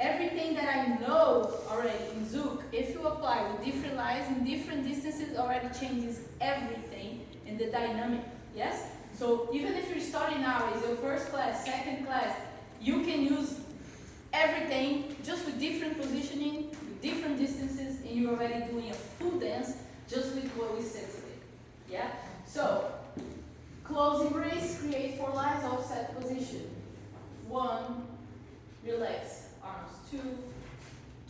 everything that I know already in Zook, if you apply with different lines in different distances, already changes everything in the dynamic, yes? So even if you're starting now, it's your first class, second class, you can use everything just with different positioning, with different distances, and you're already doing a full dance just with what we said today, yeah? So, close embrace, create 4 lines, offset position. 1, relax, arms. 2,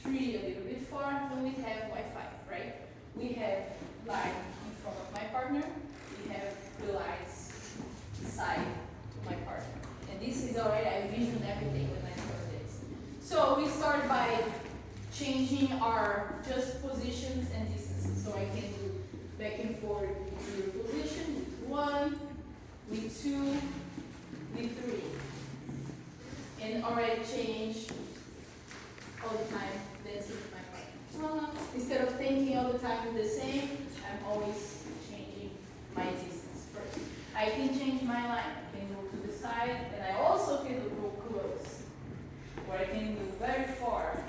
3, a little bit far, then we have Wi-Fi, right? We have line in front of my partner, we have relax side to my partner. And this is already, I vision everything when I start this. So we start by changing our just positions and distances. So I can do back and forth with your position, with 1, with 2, with 3. And already change all the time, dancing with my partner. Instead of thinking all the time the same, I'm always changing my distance first. I can change my line. I can go to the side, and I also can go close. Or I can go very far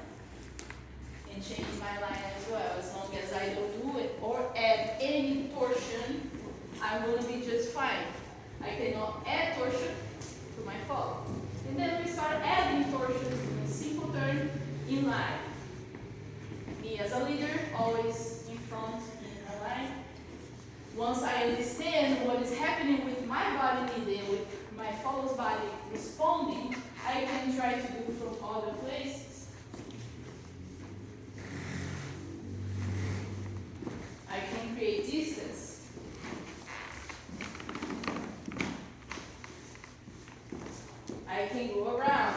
and change my line as well. As long as I don't do it or add any torsion, I'm going to be just fine. I cannot add torsion to my follow. And then we start adding torsions in a simple turn in line. Me as a leader, always in front in a line. Once I understand what is happening with my body leading, with my follow's body responding, I can try to do from other places. I can create distance. I can go around.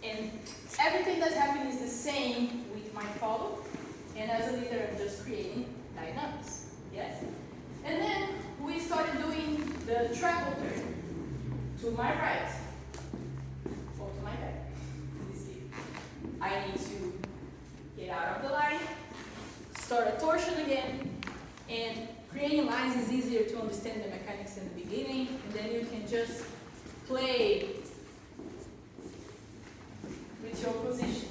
And everything that's happening is the same with my follow. And as a leader, I'm just creating dynamics. Yes? And then we started doing the travel turn to my right or to my back. I need to get out of the line, start a torsion again, and creating lines is easier to understand the mechanics in the beginning, and then you can just play with your position,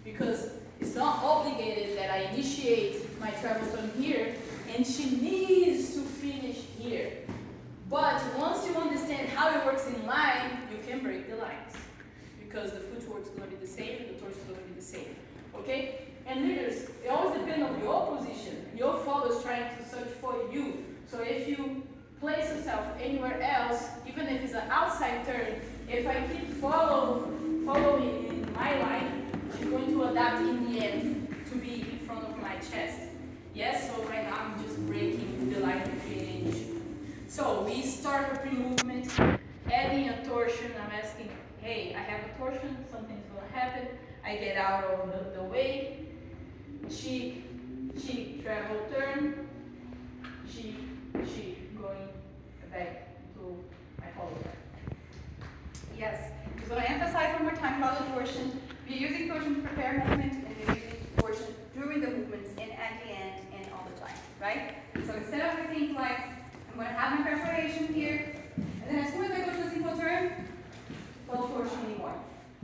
because it's not obligated that I initiate my travel turn here and she needs to finish here. But once you understand how it works in line, you can break the lines, because the footwork is going to be the same and the torsion is going to be the same. Okay? And leaders, it always depends on your position. Your follow is trying to search for you. So if you place yourself anywhere else, even if it's an outside turn, if I keep following in my line, she's going to adapt in the end to be in front of my chest. Yes, so right now I'm just breaking the line and creating issue. So we start a pre-movement, adding a torsion. I'm asking, hey, I have a torsion, something's going to happen. I get out of the way. Cheek, cheek, travel, turn. Cheek, cheek, going back to my follow. Yes. Just want to emphasize one more time about the torsion. We're using torsion to prepare movement, and we're using torsion during the movements and at the end and all the time, right? So instead of I think like I'm going to have my preparation here, and then as soon as I go to a simple turn, no torsion anymore.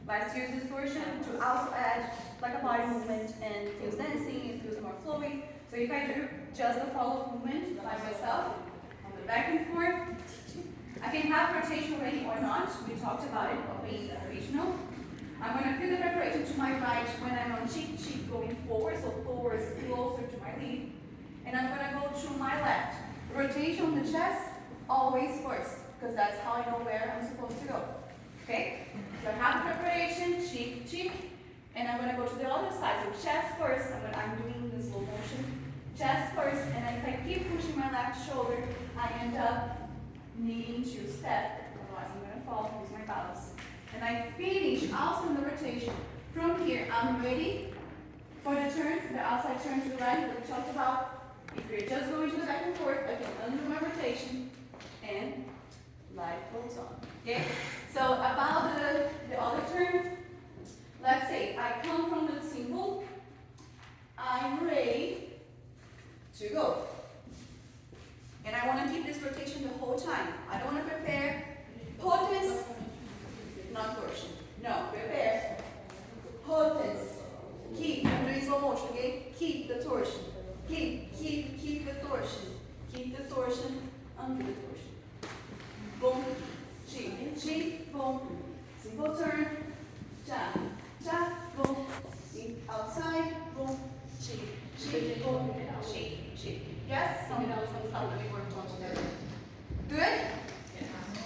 Let's use this torsion to also add like a body movement, and it feels dancing, it feels more flowy. So if I do just the follow movement by myself on the back and forth, I can have rotation ready or not. We talked about it, but being original. I'm going to feel the preparation to my right when I'm on cheek, cheek going forward, so forward closer to my lead. And I'm going to go to my left. Rotation on the chest, always first, because that's how I know where I'm supposed to go. Okay? So I have the preparation, cheek, cheek, and I'm going to go to the other side. So chest first, I'm doing the slow motion. Chest first, and if I keep pushing my left shoulder, I end up needing to step, otherwise I'm going to fall, lose my balance. And I finish also in the rotation. From here, I'm ready for the turn, the outside turn to the right, that we talked about. If you're just going to the back and forth, I can undo my rotation, and life goes on. Okay? So about the other turn, let's say I come from the symbol, I'm ready to go. And I want to keep this rotation the whole time. I don't want to prepare potence, not torsion. No, prepare potence. Keep. I'm doing slow motion, okay? Keep the torsion. Keep the torsion. Keep the torsion under the torsion. Boom, cheek, boom. Simple turn. Cha, cha, boom. Outside, boom. Cheek, boom. Cheek. Yes? Let me work on together. Good?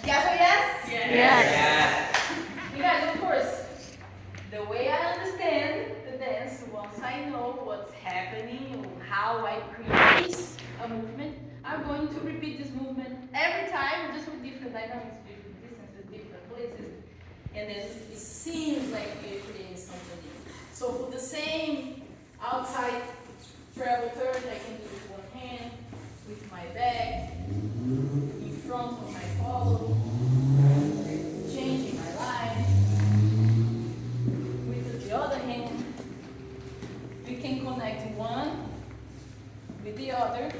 Yes or yes? Yes. You guys, of course, the way I understand the dance, once I know what's happening or how I create a movement, I'm going to repeat this movement every time, just with different dynamics, different distances, different places. And then it seems like we're creating something new. So for the same outside travel turn, I can do with one hand, with my back, in front of my follow, changing my line. With the other hand, we can connect one with the other.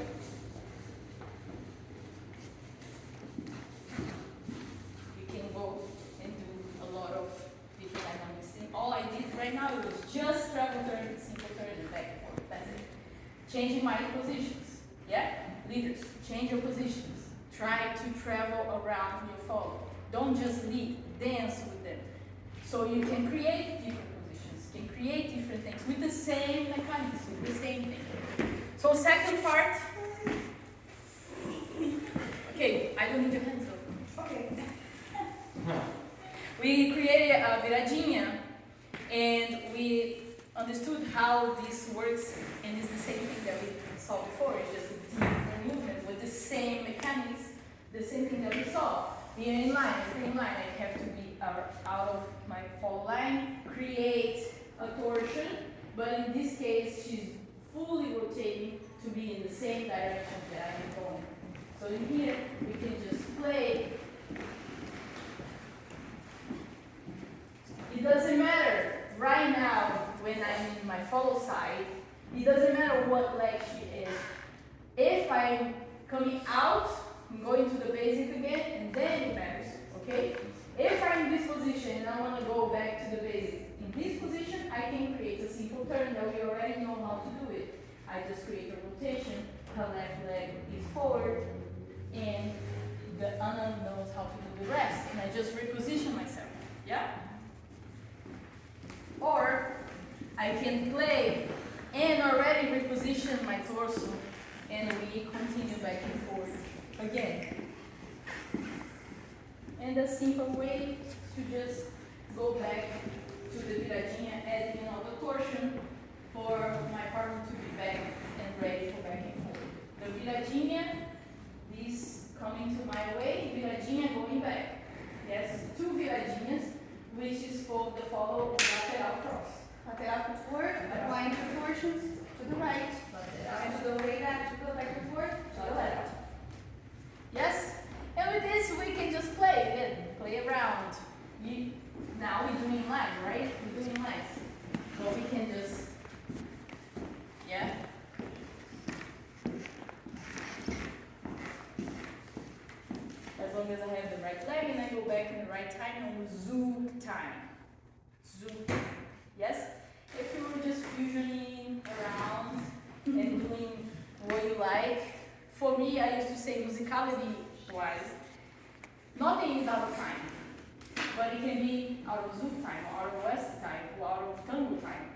We can go and do a lot of different dynamics. And all I did right now was just travel turn, simple turn, and back and forth. That's it. Changing my positions. Yeah? Leaders, change your positions. Try to travel around your follow. Don't just lead, dance with them. So you can create different positions, can create different things with the same mechanics, with the same thing. So second part. Okay, I don't need your hands up. Okay. We created a viradinha and we understood how this works, and it's the same thing that we saw before. It's just a different movement with the same mechanics, the same thing that we saw. Here in line, I have to be out of my follow line, create a torsion, but in this case, she's fully rotating to be in the same direction that I am going. So in here, we can just play. It doesn't matter right now when I'm in my follow side, it doesn't matter what leg she is. If I'm coming out, I'm going to the basic again, and then it matters, okay? If I'm in this position and I want to go back to the basic, in this position, I can create a simple turn that we already know how to do it. I just create a rotation, her left leg is forward, and the unknown knows how to do the rest, and I just reposition myself, yeah? Or I can play and already reposition my torso, and we continue back and forth again. And a simple way to just go back to the viradinha, adding another torsion for my partner to be back and ready for back and forth. The viradinha, this coming to my way, viradinha going back. Yes, two viradinhas, which is for the follow lateral cross. Lateral forward, applying proportions to the right. And to the way back, to go back and forth, to the left. Yes? And with this, we can just play again, play around. Now we're doing line, right? We're doing lines. So we can just, yeah? As long as I have the right leg and I go back in the right time, and zouk time. Zouk. Yes? If you were just fusioning around and doing what you like, for me, I used to say musicality-wise, nothing is out of time, but it can be out of zouk time, or out of west time, or out of tango time.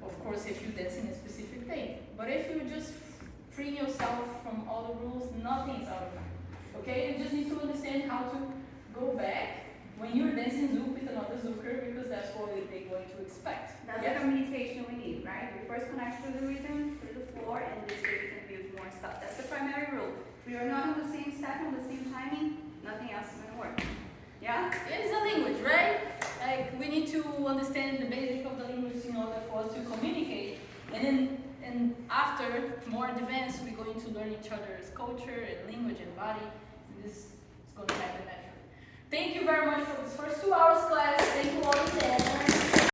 Of course, if you dance in a specific thing. But if you just free yourself from all the rules, nothing is out of time. Okay? You just need to understand how to go back when you're dancing zouk with another zouker, because that's what they're going to expect. That's the communication we need, right? We first connect through the rhythm, through the floor, and this way we can build more stuff. That's the primary rule. If we are not on the same step, on the same timing, nothing else is going to work. Yeah? It's a language, right? Like, we need to understand the basic of the language in order for us to communicate. And after, more advanced, we're going to learn each other's culture and language and body. And this is going to happen naturally. Thank you very much for this first 2 hours class. Thank you all again.